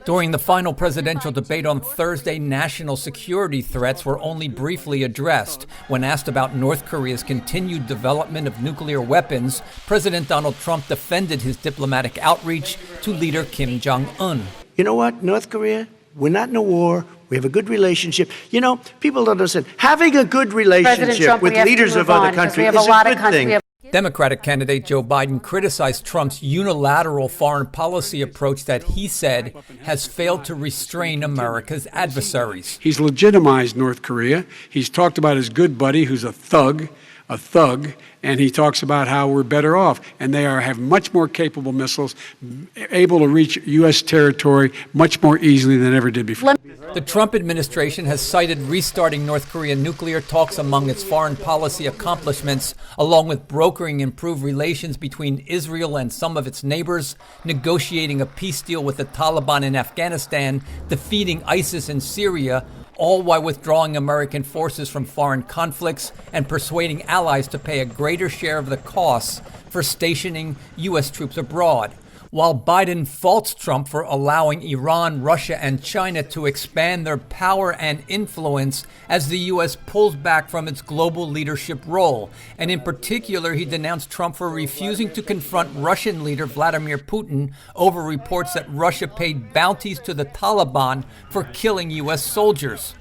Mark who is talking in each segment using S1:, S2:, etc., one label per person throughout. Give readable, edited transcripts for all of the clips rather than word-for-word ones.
S1: During the final presidential debate on Thursday, national security threats were only briefly addressed. When asked about North Korea's continued development of nuclear weapons, President Donald Trump defended his diplomatic outreach to leader Kim Jong-un.
S2: You know what, North Korea? We're not in a war. We have a good relationship. You know, people don't understand. Having a good relationship
S3: Trump,
S2: with leaders of other countries is a good thing.
S1: Democratic candidate Joe Biden criticized Trump's unilateral foreign policy approach that he said has failed to restrain America's adversaries.
S4: He's legitimized North Korea. He's talked about his good buddy who's a thug, and he talks about how we're better off. And they have much more capable missiles, able to reach U.S. territory much more easily than ever did before.
S1: The Trump administration has cited restarting North Korean nuclear talks among its foreign policy accomplishments, along with brokering improved relations between Israel and some of its neighbors, negotiating a peace deal with the Taliban in Afghanistan, defeating ISIS in Syria, all while withdrawing American forces from foreign conflicts and persuading allies to pay a greater share of the costs for stationing U.S. troops abroad. While Biden faults Trump for allowing Iran, Russia, and China to expand their power and influence as the U.S. pulls back from its global leadership role. And in particular, he denounced Trump for refusing to confront Russian leader Vladimir Putin over reports that Russia paid bounties to the Taliban for killing U.S. soldiers.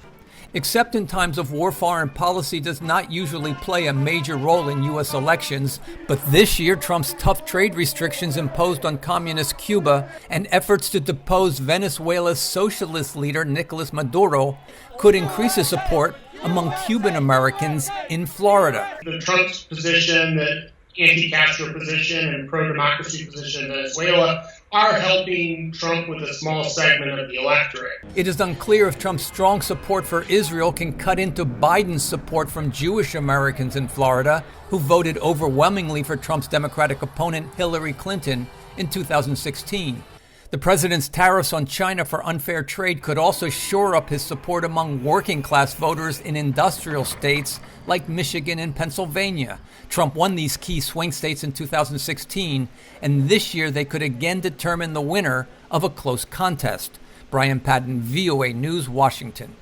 S1: Except in times of war, foreign policy does not usually play a major role in U.S. elections, but this year Trump's tough trade restrictions imposed on communist Cuba and efforts to depose Venezuela's socialist leader Nicolas Maduro could increase his support among Cuban Americans in Florida.
S5: The Trump's position, the anti-Castro position and pro-democracy position in Venezuela are helping Trump with a small segment of the electorate.
S1: It is unclear if Trump's strong support for Israel can cut into Biden's support from Jewish Americans in Florida, who voted overwhelmingly for Trump's Democratic opponent Hillary Clinton in 2016. The president's tariffs on China for unfair trade could also shore up his support among working-class voters in industrial states like Michigan and Pennsylvania. Trump won these key swing states in 2016, and this year they could again determine the winner of a close contest. Brian Padden, VOA News, Washington.